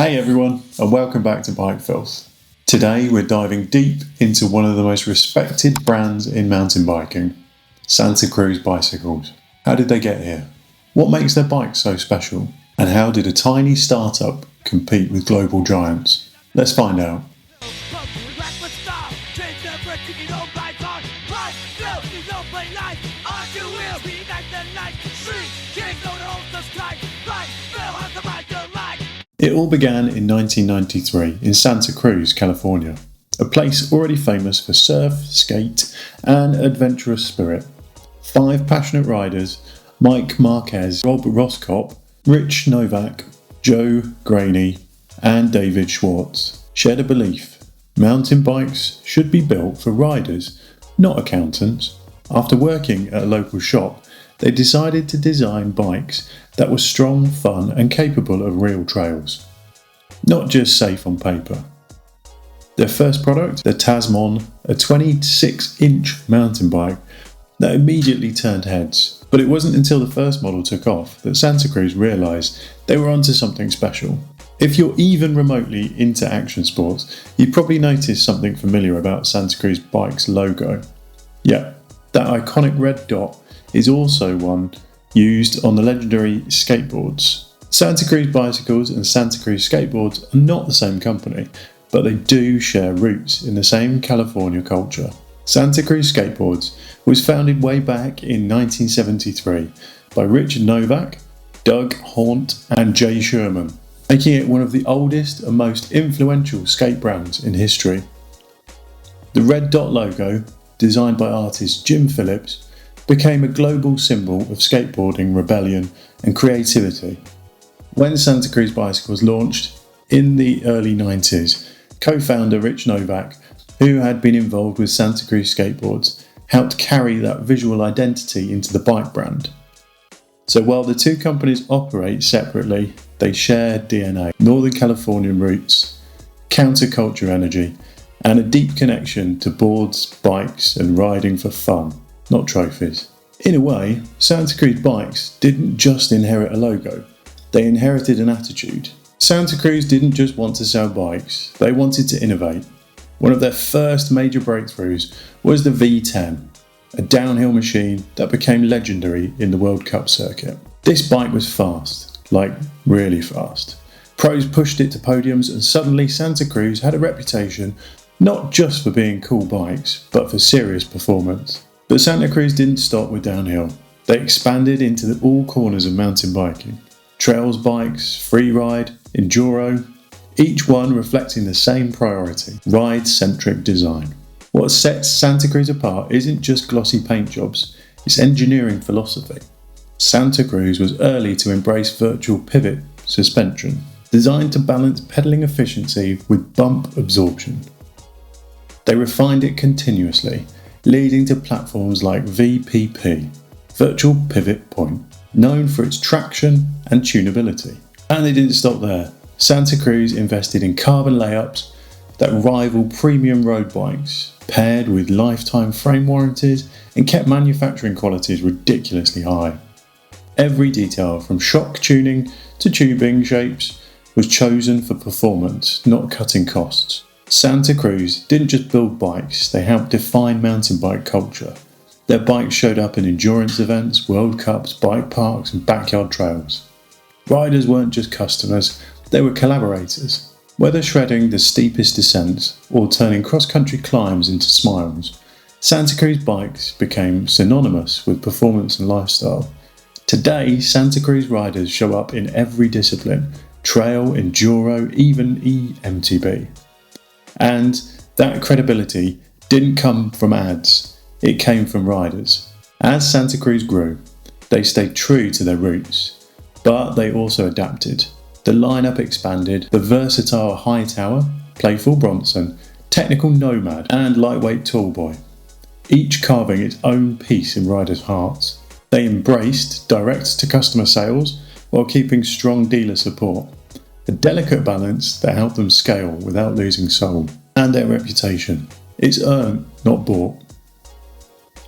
Hey everyone, and welcome back to Bike Filth. Today we're diving deep into one of the most respected brands in mountain biking, Santa Cruz Bicycles. How did they get here? What makes their bikes so special? And how did a tiny startup compete with global giants? Let's find out. It all began in 1993 in Santa Cruz, California, a place already famous for surf, skate, and adventurous spirit. 5 passionate riders, Mike Marquez, Rob Roscop, Rich Novak, Joe Graney, and David Schwartz, shared a belief: mountain bikes should be built for riders, not accountants. After working at a local shop, they decided to design bikes that were strong, fun, and capable of real trails, not just safe on paper. Their first product, the Tasman, a 26-inch mountain bike that immediately turned heads. But it wasn't until the first model took off that Santa Cruz realised they were onto something special. If you're even remotely into action sports, you probably noticed something familiar about Santa Cruz Bikes' logo. Yeah, that iconic red dot is also one used on the legendary Skateboards. Santa Cruz Bicycles and Santa Cruz Skateboards are not the same company, but they do share roots in the same California culture. Santa Cruz Skateboards was founded way back in 1973 by Rich Novak, Doug Haunt, and Jay Sherman, making it one of the oldest and most influential skate brands in history. The red dot logo, designed by artist Jim Phillips, became a global symbol of skateboarding rebellion and creativity. When Santa Cruz Bicycles launched in the early 90s, co-founder Rich Novak, who had been involved with Santa Cruz Skateboards, helped carry that visual identity into the bike brand. So while the two companies operate separately, they share DNA, Northern Californian roots, counterculture energy, and a deep connection to boards, bikes, and riding for fun, not trophies. In a way, Santa Cruz Bikes didn't just inherit a logo, they inherited an attitude. Santa Cruz didn't just want to sell bikes, they wanted to innovate. One of their first major breakthroughs was the V10, a downhill machine that became legendary in the World Cup circuit. This bike was fast, like really fast. Pros pushed it to podiums, and suddenly Santa Cruz had a reputation not just for being cool bikes, but for serious performance. But Santa Cruz didn't stop with downhill. They expanded into all corners of mountain biking. Trails bikes, freeride, enduro, each one reflecting the same priority: ride-centric design. What sets Santa Cruz apart isn't just glossy paint jobs, it's engineering philosophy. Santa Cruz was early to embrace virtual pivot suspension, designed to balance pedaling efficiency with bump absorption. They refined it continuously, leading to platforms like VPP, Virtual Pivot Point, known for its traction and tunability. And they didn't stop there. Santa Cruz invested in carbon layups that rival premium road bikes, paired with lifetime frame warranties, and kept manufacturing qualities ridiculously high. Every detail, from shock tuning to tubing shapes, was chosen for performance, not cutting costs. Santa Cruz didn't just build bikes, they helped define mountain bike culture. Their bikes showed up in endurance events, World Cups, bike parks, and backyard trails. Riders weren't just customers, they were collaborators. Whether shredding the steepest descents or turning cross-country climbs into smiles, Santa Cruz Bikes became synonymous with performance and lifestyle. Today, Santa Cruz riders show up in every discipline: trail, enduro, even eMTB. And that credibility didn't come from ads, it came from riders. As Santa Cruz grew, they stayed true to their roots, but they also adapted. The lineup expanded: the versatile Hightower, playful Bronson, technical Nomad, and lightweight Tallboy, each carving its own piece in riders' hearts. They embraced direct-to-customer sales while keeping strong dealer support, a delicate balance that helped them scale without losing soul. And their reputation: it's earned, not bought.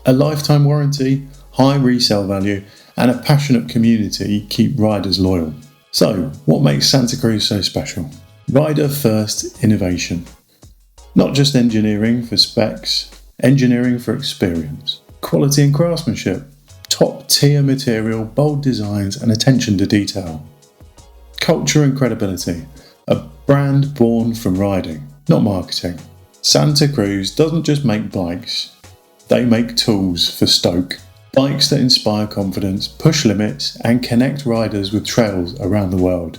A lifetime warranty, high resale value, and a passionate community keep riders loyal. So, what makes Santa Cruz so special? Rider first innovation. Not just engineering for specs, engineering for experience. Quality and craftsmanship. Top tier material, bold designs and attention to detail. Culture and credibility. A brand born from riding, not marketing. Santa Cruz doesn't just make bikes, they make tools for Stoke. Bikes that inspire confidence, push limits and connect riders with trails around the world.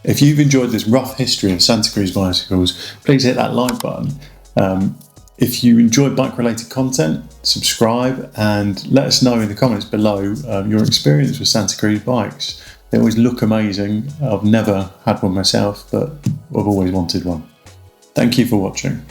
If you've enjoyed this rough history of Santa Cruz Bicycles, please hit that like button. If you enjoy bike related content, subscribe and let us know in the comments below your experience with Santa Cruz bikes. They always look amazing. I've never had one myself, but I've always wanted one. Thank you for watching.